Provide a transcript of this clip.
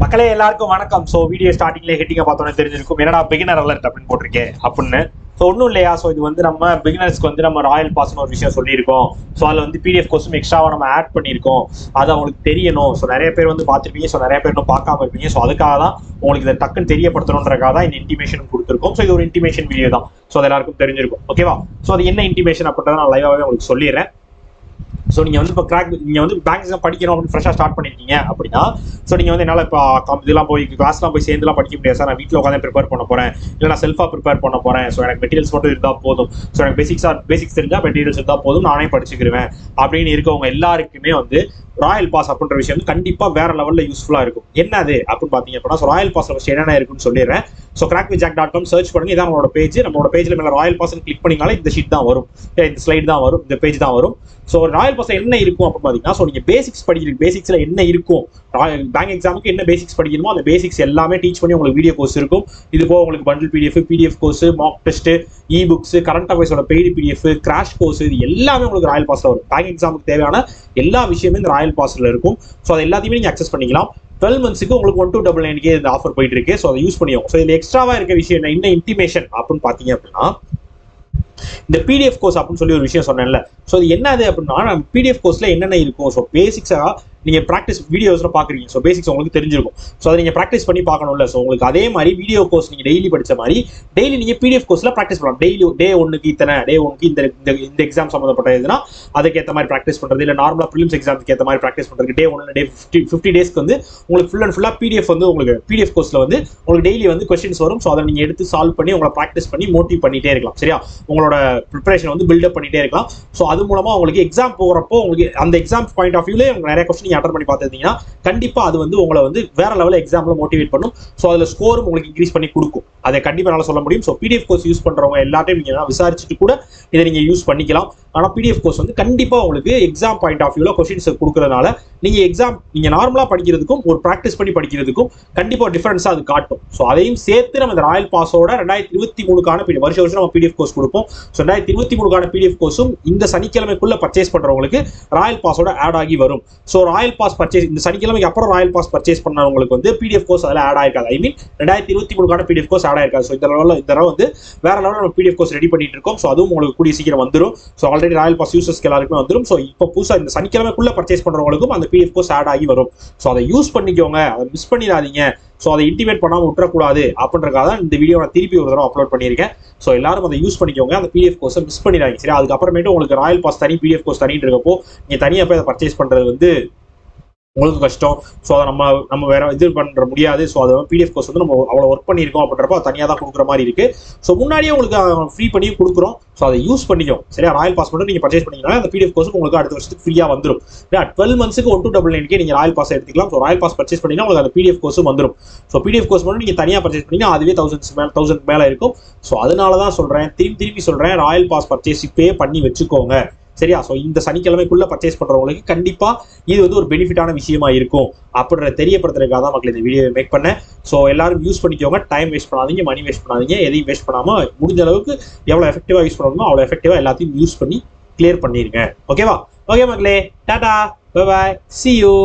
மக்களே எல்லாருக்கும் வணக்கம். ஸோ வீடியோ ஸ்டார்டிங்லேயே ஹெட்டிங்க பார்த்தோன்னே தெரிஞ்சிருக்கும் என்னடா பிகினர் அலர்ட் அப்படின்னு போட்டிருக்கேன் அப்படின்னு. ஸோ ஒன்றும் இல்லையா, ஸோ இது வந்து நம்ம பிகினர்ஸ்க்கு வந்து நம்ம ராயல் பாஸ்னு ஒரு விஷயம் சொல்லியிருக்கோம். ஸோ அதில் வந்து பிடிஎஃப் கோர்ஸும் எக்ஸ்ட்ராவாக நம்ம ஆட் பண்ணியிருக்கோம். அது அவங்களுக்கு தெரியணும். ஸோ நிறைய பேர் வந்து பார்த்துருப்பீங்க, ஸோ நிறைய பேர் இன்னும் பார்க்காம இருப்பீங்க. ஸோ அதுக்காக தான் உங்களுக்கு இதை டக்குன்னு தெரியப்படுத்தணுன்றக்காக தான் இந்த இன்டிமேஷன் கொடுத்துருக்கோம். ஸோ இது ஒரு இன்டிமேஷன் வீடியோ தான். ஸோ அது எல்லாருக்கும் தெரிஞ்சிருக்கும். ஓகேவா? ஸோ அது என்ன இன்டிமேஷன் அப்படின்றத நான் லைவாகவே உங்களுக்கு சொல்லிடுறேன். ஸோ நீங்கள் வந்து இப்போ நீங்கள் வந்து பேங்க் எக்ஸாம் படிக்கணும் அப்படின்னு ஃப்ரெஷ்ஷாக ஸ்டார்ட் பண்ணியிருக்கீங்க அப்படின்னா, ஸோ நீங்கள் வந்து என்னால் இப்போ இதெல்லாம் போய் கிளாஸ்லாம் போய் சேர்ந்துலாம் படிக்க முடியாது சார், நான் வீட்டில் உட்காந்து ப்ரிப்பேர் பண்ண போகிறேன், இல்லை நான் செல்ஃபாக ப்ரிப்பேர் பண்ண போகிறேன், ஸோ எனக்கு மெட்டீரியல்ஸ் மட்டும் இருந்தால் போதும், ஸோ எனக்கு பேசிக்ஸ் தெரிஞ்சால் மெட்டீரியல்ஸ் இருந்தால் போதும், நானே படிச்சுக்கிருவேன் அப்படின்னு இருக்கவங்க எல்லாருக்குமே வந்து ராயல் பாஸ் அப்படின்ற விஷயம் வந்து கண்டிப்பாக வேற லெவலில் யூஸ்ஃபுல்லாக இருக்கும். என்னது அப்படின்னு பார்த்தீங்க அப்படின்னா, ஸோ ராயல் பாஸ் ஃபஸ்ட் என்னென்ன இருக்குன்னு சொல்லிடுறேன். ஸோ crackvithjack.com சர்ச் பண்ணுங்க. இதான் நம்மளோட பேஜ். நம்மளோட பேஜில் மேலே ராயல் பாஸ் கிளிக் பண்ணிங்கனாலே இந்த ஷீட் தான் வரும், இந்த ஸ்லைட் தான் வரும், இந்த பேஜ் தான் வரும். ஸோ ராயல் பாஸ் என்ன இருக்கும் அப்படின்னு பார்த்தீங்கன்னா, ஸோ நீங்கள் பேசிக்ஸ் படிக்கிறீங்க, பேசிக்ஸில் என்ன இருக்கும், பேங்க் எக்ஸாமுக்கு என்ன பேசிக்ஸ் படிக்கணுமோ அந்த பேசிக்ஸ் எல்லாமே டீச் பண்ணி உங்களுக்கு வீடியோ கோர்ஸ் இருக்கும். இது போக உங்களுக்கு bundle PDF course, mock test, e books, current அஃபேர்ஸோட பெய்டு பிடிஎஃப், கிராஷ் கோர்ஸ், இது எல்லாமே உங்களுக்கு ராயல் பாஸ்ல வரும். பேங்க் எக்ஸாமுக்கு தேவையான எல்லா விஷயமே இந்த ராயல் பாஸ்ல இருக்கும். ஸோ அது எல்லாத்தையுமே நீங்கள் அக்சஸ் பண்ணிக்கலாம். 12 மந்த்ஸ்க்கு உங்களுக்கு 1299 இந்த ஆஃபர் போயிட்டு இருக்கு. ஸோ அதை யூஸ் பண்ணியோம். ஸோ இது எக்ஸ்ட்ராவா இருக்க விஷயம் என்ன இன்டிமேஷன் அப்படின்னு பார்த்தீங்க அப்படின்னா, இந்த பிடிஎஃப் கோர்ஸ் அப்படின்னு சொல்லி ஒரு விஷயம் சொன்னேன்ல. ஸோ இது என்னது அப்படின்னா, பிடிஎஃப் கோர்ஸ்ல என்னென்ன இருக்கும். ஸோ பேசிக்ஸா நீங்க ப்ராக்டிஸ் வீடியோஸ்ல பாக்குறீங்க. ஸோ பேசிக்ஸ் உங்களுக்கு தெரிஞ்சிருக்கும். ஸோ அதை நீங்க ப்ராக்டிஸ் பண்ணி பார்க்கணும்ல. ஸோ உங்களுக்கு அதே மாதிரி வீடியோ கோர்ஸ் நீங்க டெய்லி படிச்ச மாதிரி டெய்லி நீங்க பிடிஎஃப் கோர்ஸ்ல ப்ராக்டிஸ் பண்ணலாம். டெய்லி டே ஒன்னுக்கு இத்தனை, டே ஒன்னுக்கு இந்த எக்ஸாம் சம்மந்தப்பட்ட எதுனா அதுக்கேற்ற மாதிரி ப்ராக்டிஸ் பண்றது, இல்லை நார்மலா ப்ரிலிம்ஸ் எக்ஸாமுக்கு ஏற்ற மாதிரி ப்ராக்டிஸ் பண்றது. டே 1 டே 50 டேஸ்க்கு வந்து உங்களுக்கு ஃபுல் அண்ட் ஃபுல்லா பிடிஎஃப் வந்து உங்களுக்கு பிடிஎஃப் கோர்ஸ்ல வந்து உங்களுக்கு டெய்லி வந்து கொஸ்டின்ஸ் வரும். ஸோ அதை நீங்க எடுத்து சால்வ் பண்ணி உங்களை ப்ராக்டிஸ் பண்ணி மோட்டிவ் பண்ணிட்டே இருக்கலாம். சரியா? உங்களோட ப்ரிப்பரேஷன் வந்து பில்டப் பண்ணிட்டே இருக்கலாம். ஸோ அது மூலமா உங்களுக்கு எக்ஸாம் போகிறப்போ உங்களுக்கு அந்த எக்ஸாம் பாயிண்ட் ஆஃப் வியூல உங்களுக்கு நிறைய கொஸ்டின் நீங்க அட்டெண்ட் பண்ணி பார்த்துருந்தீங்கன்னா கண்டிப்பா அது வந்து உங்களை வந்து வேற லெவல் எக்ஸாம்ல மோட்டிவேட் பண்ணும். ஸோ அதுல ஸ்கோரும் உங்களுக்கு இன்க்ரீஸ் பண்ணி கொடுக்கும். அதை கண்டிப்பா நல்லா சொல்ல முடியும். ஸோ பிடிஎஃப் கோர்ஸ் யூஸ் பண்றவங்க எல்லாத்தையும் நீங்க விசாரிச்சுட்டு கூட இதை நீங்க யூஸ் பண்ணிக்கலாம். ஆனா பிடிஎஃப் கோர்ஸ் வந்து கண்டிப்பா உங்களுக்கு எக்ஸாம் பாயிண்ட் ஆஃப் வியூல கொஸ்டின்ஸ் கொடுக்கறதுனால நீங்க நார்மலா படிக்கிறதுக்கும் ஒரு ப்ராக்டிஸ் பண்ணி படிக்கிறதுக்கும் கண்டிப்பா டிஃபரன்ஸா அது காட்டும். ஸோ அதையும் சேர்த்து நம்ம இந்த ராயல் பாஸோட 2023 வருஷம் நம்ம பிடிஎஃப் கோர்ஸ் கொடுப்போம். 2023 பிடிஎஃப் கோர்ஸும் இந்த சனிக்கிழமைக்குள்ள பர்ச்சேஸ் பண்றவங்களுக்கு ராயல் பாஸோட ஆட் ஆகி வரும். ஸோ ராயல் பாஸ் பர்ச்சேஸ் இந்த சனிக்கிழமைக்கு அப்புறம் ராயல் பாஸ் பர்ச்சேஸ் பண்ணவங்களுக்கு வந்து பிடிஎஃப் கோர்ஸ் அதில் ஆட் ஆயிருக்காது. ஐ மீன் 2023 பிடிஎஃப் கோர்ஸ் ஆட் ஆயிருக்காது. ஸோ இந்த தடவை வந்து வேற லெவலில் நம்ம பிடிஎஃப் கோர்ஸ் ரெடி பண்ணிட்டு இருக்கோம். ஸோ அதுவும் உங்களுக்கு கூடிய சீக்கிரம் வந்துடும். ஸோ ஆல்ரெடி ராயல் பாஸ் யூசர்ஸ்க்கு எல்லாருக்குமே வந்துடும். ஸோ இப்போ புதுசாக இந்த சனிக்கிழமைக்குள்ள பர்ச்சேஸ் பண்றவங்களுக்கும் அந்த பிடிஎஃப் கோர்ஸ் ஆட் ஆகி வரும். ஸோ அதை யூஸ் பண்ணிக்கோங்க, அதை மிஸ் பண்ணிடாதீங்க. ஸோ அதை இன்டிமேட் பண்ணாமல் விட்டுறக்கூடாது அப்படின்றக்காக தான் இந்த வீடியோ நான் திருப்பி ஒரு தடவை அப்லோட் பண்ணியிருக்கேன். ஸோ எல்லாரும் அதை யூஸ் பண்ணிக்கோங்க, அந்த பிடிஎஃப் கோர்ஸை மிஸ் பண்ணிடாதீங்க. சரி? அதுக்கப்புறமேட்டு உங்களுக்கு ராயல் பாஸ் தனி, பிடிஎஃப் கோர்ஸ் தனின்னு இருக்கப்போ நீங்கள் தனியாக போய் அதை பர்ச்சேஸ் பண்ணுறது வந்து உங்களுக்கு கஷ்டம். ஸோ அதை நம்ம வேற இது பண்ணுற முடியாது. ஸோ அதை பிடிஎஃப் கோர்ஸ் வந்து நம்ம அவ்வளோ ஒர்க் பண்ணியிருக்கோம் அப்படின்றப்ப தனியாக தான் கொடுக்குற மாதிரி இருக்கு. ஸோ முன்னாடியே உங்களுக்கு ஃப்ரீ பண்ணி கொடுக்குறோம். ஸோ அதை யூஸ் பண்ணிக்கோங்க. சரியா? ராயல் பாஸ் மட்டும் நீங்கள் பர்ச்சேஸ் பண்ணிங்கன்னா அந்த பிடிஎஃப் கோர்ஸ் உங்களுக்கு அடுத்த வருஷத்துக்கு ஃப்ரீயாக வந்துடும். 12 மந்த்ஸ்க்கு 1299 நீங்கள் ராயல் பாஸ் எடுத்துக்கலாம். ஸோ ராயல் பாஸ் பர்ச்சேஸ் பண்ணிங்கன்னா உங்களுக்கு அந்த பிடிஎஃப் கோர்ஸும் வந்துடும். ஸோ பிடிஎஃப் கோர்ஸ் மட்டும் நீங்கள் தனியாக பர்ச்சேஸ் பண்ணிங்கன்னா அதுவே 1000 மேலே இருக்கும். ஸோ அதனால தான் சொல்கிறேன், திருப்பி சொல்கிறேன், ராயல் பாஸ் பர்ச்சேஸ் இப்பே பண்ணி வச்சுக்கோங்க. சரியா? ஸோ இந்த சனிக்கிழமைக்குள்ள பர்ச்சேஸ் பண்றவங்களுக்கு கண்டிப்பா இது வந்து ஒரு பெனிஃபிட்டான விஷயமா இருக்கும் அப்படின்ற தெரியப்படுத்துறதுக்காக தான் மக்கள் இந்த வீடியோ மேக் பண்ணேன். ஸோ எல்லாரும் யூஸ் பண்ணிக்கோங்க. டைம் வேஸ்ட் பண்ணாதீங்க, மணி வேஸ்ட் பண்ணாதீங்க, எதையும் வேஸ்ட் பண்ணாம முடிஞ்ச அளவுக்கு எவ்வளோ எஃபெக்டிவா யூஸ் பண்ணணுமோ அவ்வளோ எஃபெக்டிவா எல்லாத்தையும் யூஸ் பண்ணி கிளியர் பண்ணிருங்க. ஓகேவா? ஓகே மக்களே, Tata, bye bye, see you.